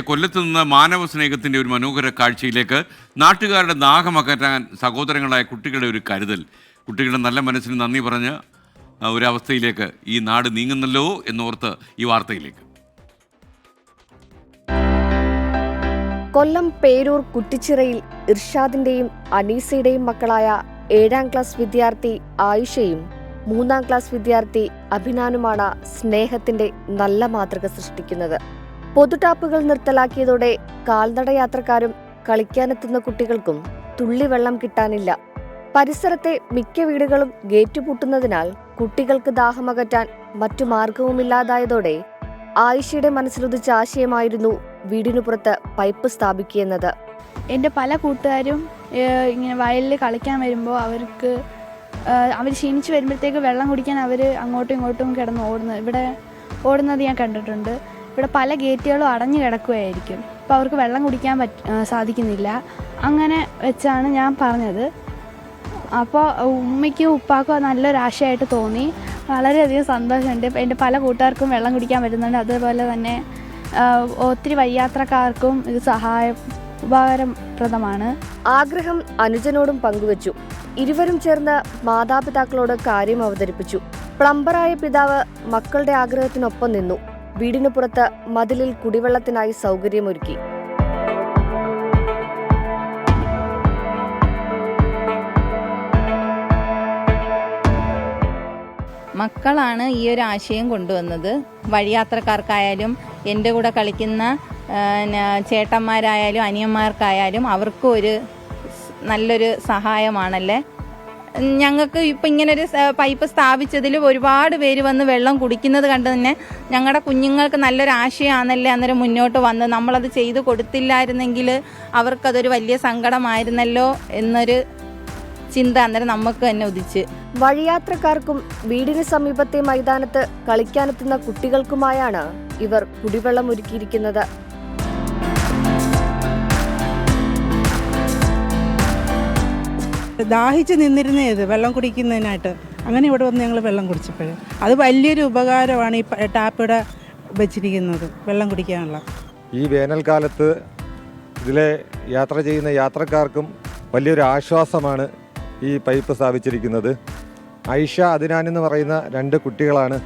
കൊല്ലത്ത് നിന്ന് മാനവ സ്നേഹത്തിൻ്റെ ഒരു മനോഹര കാഴ്ചയിലേക്ക് നാട്ടുകാരുടെ ദാഹമകറ്റാൻ സഹോദരങ്ങളായ കുട്ടികളുടെ ഒരു കരുതൽ, കുട്ടികളുടെ നല്ല മനസ്സിന് നന്ദി പറഞ്ഞ് ഒരവസ്ഥയിലേക്ക് ഈ നാട് നീങ്ങുന്നല്ലോ എന്നോർത്ത് ഈ വാർത്തയിലേക്ക്. കൊല്ലം പേരൂർ കുറ്റിച്ചിറയിൽ ഇർഷാദിന്റെയും അനീസയുടെയും മക്കളായ 7ാം ക്ലാസ് വിദ്യാർത്ഥി ആയിഷയും 3ാം ക്ലാസ് വിദ്യാർത്ഥി അഭിനാനുമാണ് സ്നേഹത്തിന്റെ നല്ല മാതൃക സൃഷ്ടിക്കുന്നത്. പൊതുടാപ്പുകൾ നിർത്തലാക്കിയതോടെ കാൽനട യാത്രക്കാരും കളിക്കാനെത്തുന്ന കുട്ടികൾക്കും തുള്ളി വെള്ളം കിട്ടാനില്ല. പരിസരത്തെ മിക്ക വീടുകളും ഗേറ്റ് പൂട്ടുന്നതിനാൽ കുട്ടികൾക്ക് ദാഹമകറ്റാൻ മറ്റു മാർഗവുമില്ലാതായതോടെ ആയിഷയുടെ മനസ്സിലുദിച്ച ആശയമായിരുന്നു വീടിനു പുറത്ത് പൈപ്പ് സ്ഥാപിക്കുന്നത്. എൻ്റെ പല കൂട്ടുകാരും ഇങ്ങനെ വയലിൽ കളിക്കാൻ വരുമ്പോൾ അവർ ക്ഷീണിച്ച് വരുമ്പോഴത്തേക്ക് വെള്ളം കുടിക്കാൻ അവർ അങ്ങോട്ടും ഇങ്ങോട്ടും കിടന്ന് ഓടുന്നത് ഞാൻ കണ്ടിട്ടുണ്ട്. ഇവിടെ പല ഗേറ്റുകളും അടഞ്ഞു കിടക്കുകയായിരിക്കും. അപ്പോൾ അവർക്ക് വെള്ളം കുടിക്കാൻ സാധിക്കുന്നില്ല. അങ്ങനെ വെച്ചാണ് ഞാൻ പറഞ്ഞത്. അപ്പോൾ ഉമ്മയ്ക്കും ഉപ്പാക്കും നല്ലൊരാശയമായിട്ട് തോന്നി. വളരെയധികം സന്തോഷമുണ്ട്. എൻ്റെ പല കൂട്ടുകാർക്കും വെള്ളം കുടിക്കാൻ പറ്റുന്നുണ്ട്. അതുപോലെ തന്നെ ഒത്തിരി വഴിയാത്രക്കാർക്കും ഇത് ഉപകാരപ്രദമാണ്. ആഗ്രഹം അനുജനോടും പങ്കുവച്ചു. ഇരുവരും ചേർന്ന് മാതാപിതാക്കളോട് കാര്യം അവതരിപ്പിച്ചു. പ്ലംബറായ പിതാവ് മക്കളുടെ ആഗ്രഹത്തിനൊപ്പം നിന്നു. വീടിനു പുറത്ത് മതിലിൽ കുടിവെള്ളത്തിനായി സൗകര്യമൊരുക്കി. മക്കളാണ് ഈ ഒരു ആശയം കൊണ്ടുവന്നത്. വഴിയാത്രക്കാർക്കായാലും എൻ്റെ കൂടെ കളിക്കുന്ന ചേട്ടന്മാരായാലും അനിയന്മാർക്കായാലും അവർക്കും ഒരു നല്ലൊരു സഹായമാണല്ലേ. ഞങ്ങൾക്ക് ഇപ്പം ഇങ്ങനൊരു പൈപ്പ് സ്ഥാപിച്ചതിൽ ഒരുപാട് പേര് വന്ന് വെള്ളം കുടിക്കുന്നത് കണ്ട് തന്നെ ഞങ്ങളുടെ കുഞ്ഞുങ്ങൾക്ക് നല്ലൊരു ആശയമാണല്ലേ അന്നേരം മുന്നോട്ട് വന്ന്. നമ്മളത് ചെയ്തു കൊടുത്തില്ലായിരുന്നെങ്കിൽ അവർക്കതൊരു വലിയ സങ്കടമായിരുന്നല്ലോ എന്നൊരു ചിന്ത അന്നേരം നമുക്ക് തന്നെ ഉദിച്ച്. വഴിയാത്രക്കാർക്കും വീടിന് സമീപത്തെ മൈതാനത്ത് കളിക്കാനെത്തുന്ന കുട്ടികൾക്കുമായാണ് ഇവർ കുടിവെള്ളം ഒരുക്കിയിരിക്കുന്നത്. ദാഹിച്ച് നിന്നിരുന്നത് വെള്ളം കുടിക്കുന്നതിനായിട്ട്. അങ്ങനെ ഇവിടെ വന്ന് ഞങ്ങൾ വെള്ളം കുടിച്ചപ്പോഴേ അത് വലിയൊരു ഉപകാരമാണ് ഈ ടാപ്പ് ഇവിടെ വെച്ചിരിക്കുന്നത് വെള്ളം കുടിക്കാനുള്ള. ഈ വേനൽക്കാലത്ത് ഇതിലെ യാത്ര ചെയ്യുന്ന യാത്രക്കാർക്കും വലിയൊരു ആശ്വാസമാണ് ഈ പൈപ്പ് സ്ഥാപിച്ചിരിക്കുന്നത്. ആയിഷ അദ്നാൻ എന്ന് പറയുന്ന 2 കുട്ടികളാണ്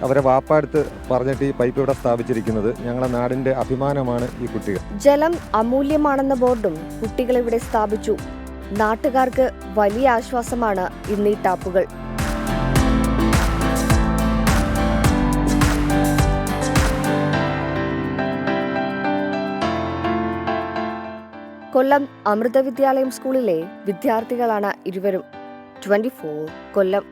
അവരെ വാപ്പാടുത്ത് പറഞ്ഞിട്ട് ഈ പൈപ്പ് ഇവിടെ സ്ഥാപിച്ചിരിക്കുന്നത്. ഞങ്ങളുടെ നാടിൻ്റെ അഭിമാനമാണ് ഈ കുട്ടികൾ. ജലം അമൂല്യമാണെന്ന ബോർഡും കുട്ടികൾ ഇവിടെ സ്ഥാപിച്ചു. നാട്ടുകാർക്ക് വലിയ ആശ്വാസമാണ് ഇന്നീ ടാപ്പുകൾ. കൊല്ലം അമൃത വിദ്യാലയം സ്കൂളിലെ വിദ്യാർത്ഥികളാണ് ഇരുവരും. 24 കൊല്ലം.